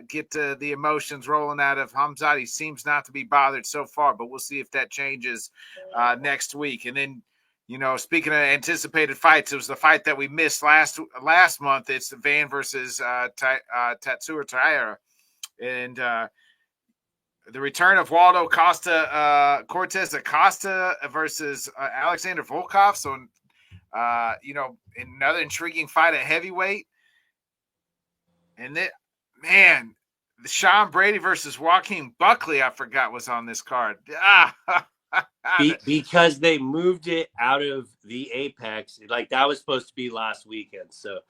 get the emotions rolling out of Hamzat. He seems not to be bothered so far, but we'll see if that changes next week. And then, speaking of anticipated fights, it was the fight that we missed last month. It's the Van versus Tatsuro Taira, and the return of Waldo Cortez Acosta versus Alexander Volkov. So, another intriguing fight at heavyweight. And then, man, the Sean Brady versus Joaquin Buckley, I forgot was on this card. Because they moved it out of the Apex. Like, that was supposed to be last weekend. So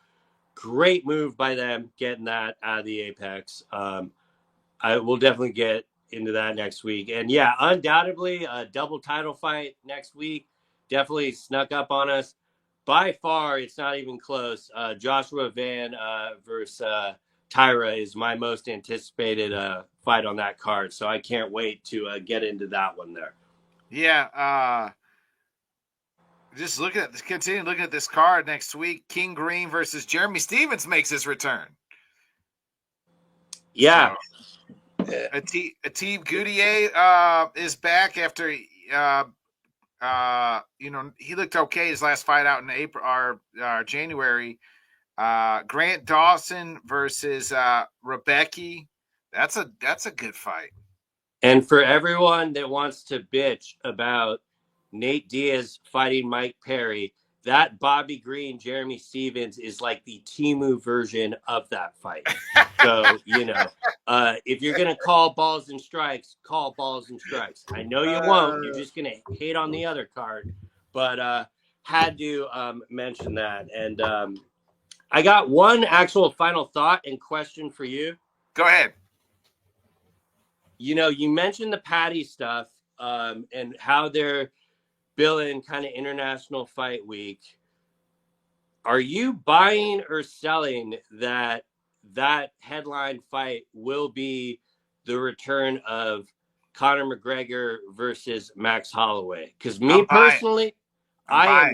great move by them getting that out of the Apex. I will definitely get into that next week. And yeah, undoubtedly a double title fight next week. Definitely snuck up on us. By far, it's not even close. Joshua Van versus Tyra is my most anticipated fight on that card. So I can't wait to get into that one there. Yeah. Just continue looking at this card next week. King Green versus Jeremy Stevens makes his return. Yeah. So, Atiq Goudier is back after he looked okay his last fight out in April or January. Grant Dawson versus Rebecca. That's a good fight. And for everyone that wants to bitch about Nate Diaz fighting Mike Perry, that Bobby Green, Jeremy Stevens is like the Temu version of that fight. So, if you're going to call balls and strikes, call balls and strikes. I know you won't. You're just going to hate on the other card. But had to mention that. And I got one actual final thought and question for you. Go ahead. You mentioned the Patty stuff and how they're billing kind of International Fight Week. Are you buying or selling that headline fight will be the return of Conor McGregor versus Max Holloway? Because me personally, I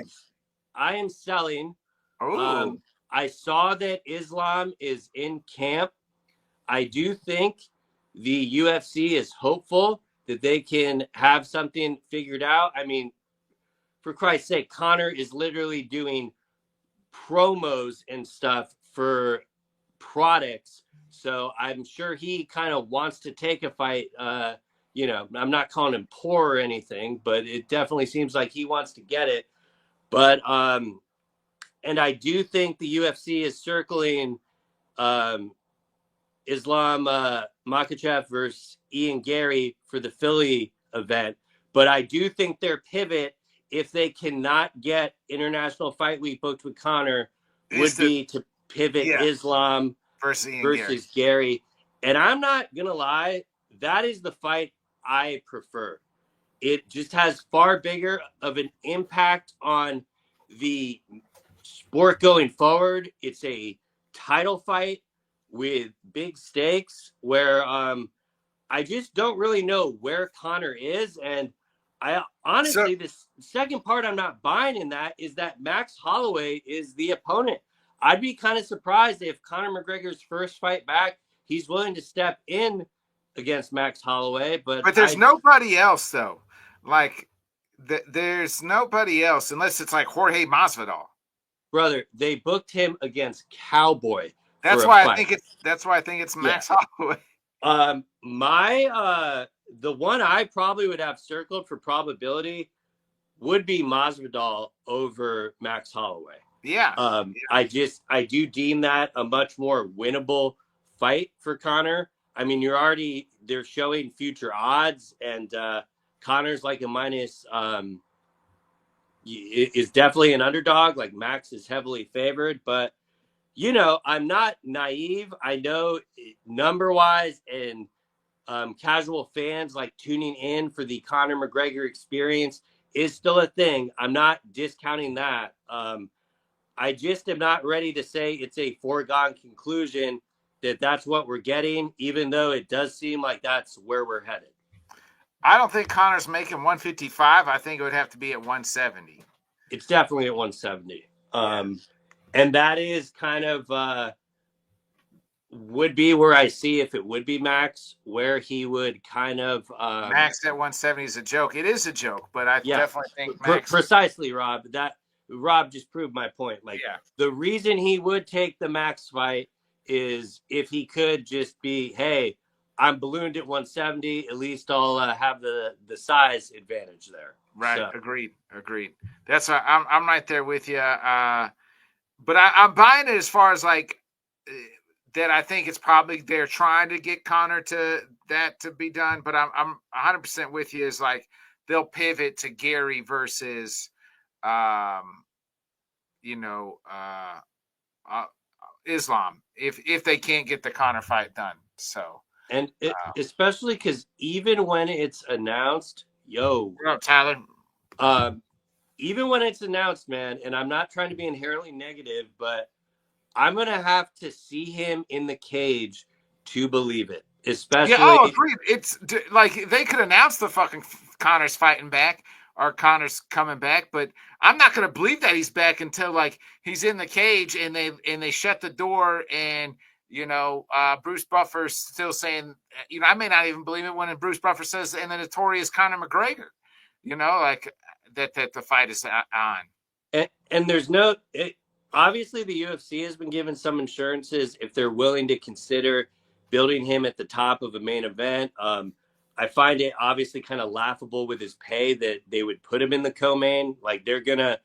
am selling. Ooh. I saw that Islam is in camp. I do think the UFC is hopeful that they can have something figured out. I mean, for Christ's sake, Conor is literally doing promos and stuff for products. So I'm sure he kind of wants to take a fight. I'm not calling him poor or anything, but it definitely seems like he wants to get it. But and I do think the UFC is circling Islam Makhachev versus Ian Gary for the Philly event. But I do think their pivot, if they cannot get International Fight Week booked with Conor, would be to pivot Islam versus Gary. And I'm not going to lie, that is the fight I prefer. It just has far bigger of an impact on the sport going forward. It's a title fight with big stakes where I just don't really know where Conor is. And I honestly, the second part I'm not buying in that is that Max Holloway is the opponent. I'd be kind of surprised if Conor McGregor's first fight back, he's willing to step in against Max Holloway. But there's nobody else, though. Like, there's nobody else unless it's like Jorge Masvidal. Brother, they booked him against Cowboy. That's why I think it's Max Holloway. The one I probably would have circled for probability would be Masvidal over Max Holloway. Yeah. I do deem that a much more winnable fight for Conor. I mean, they're showing future odds, and Conor's like a minus. Is definitely an underdog. Like Max is heavily favored, but I'm not naive. I know number-wise and casual fans like tuning in for the Conor McGregor experience is still a thing. I'm not discounting that. I just am not ready to say it's a foregone conclusion that that's what we're getting, even though it does seem like that's where we're headed. I don't think Conor's making 155. I think it would have to be at 170. It's definitely at 170. And that is kind of would be where I see if it would be Max, where he would kind of Max at 170 is a joke. It is a joke, but I definitely think Max precisely, Rob. Rob just proved my point. Like the reason he would take the Max fight is if he could just be, hey, I'm ballooned at 170. At least I'll have the size advantage there. Right. So. Agreed. That's I'm right there with you. But I'm buying it as far as like that. I think it's probably they're trying to get Conor to be done. But I'm 100% with you. Is like they'll pivot to Gary versus Islam if they can't get the Conor fight done. So, and especially because even when it's announced, what up, Tyler? Even when it's announced, man, and I'm not trying to be inherently negative, but I'm gonna have to see him in the cage to believe it. Especially, agreed. It's like they could announce the fucking Conor's fighting back or Conor's coming back, but I'm not gonna believe that he's back until like he's in the cage and they shut the door and Bruce Buffer's still saying, I may not even believe it when Bruce Buffer says, and the notorious Conor McGregor, like that the fight is on. And there's obviously the UFC has been given some assurances if they're willing to consider building him at the top of a main event. I find it obviously kind of laughable with his pay that they would put him in the co-main. Like they're gonna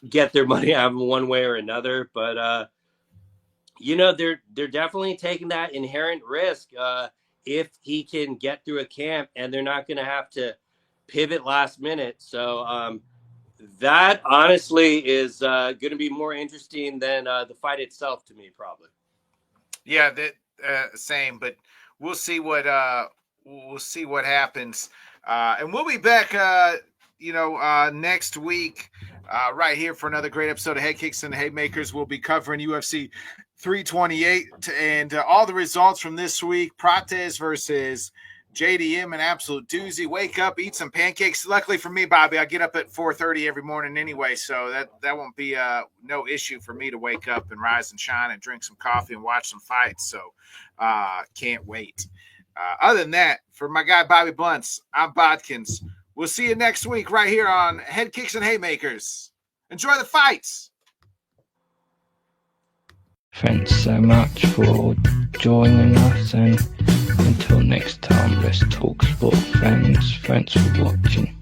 get their money out of him one way or another. But they're definitely taking that inherent risk if he can get through a camp, and they're not gonna have to pivot last minute. So that honestly is going to be more interesting than the fight itself to me, probably. Yeah, that same. But we'll see what happens, and we'll be back. Next week, right here for another great episode of Headkicks and Haymakers. We'll be covering UFC 328 and all the results from this week. Prates versus JDM, an absolute doozy. Wake up, eat some pancakes. Luckily for me, Bobby, I get up at 4:30 every morning anyway, so that won't be no issue for me to wake up and rise and shine and drink some coffee and watch some fights. So can't wait. Other than that, for my guy Bobby Blunts, I'm Bodkins. We'll see you next week right here on Headkicks and Haymakers. Enjoy the fights. Thanks so much for joining us, and until next time, let's talk sport, friends. Thanks for watching.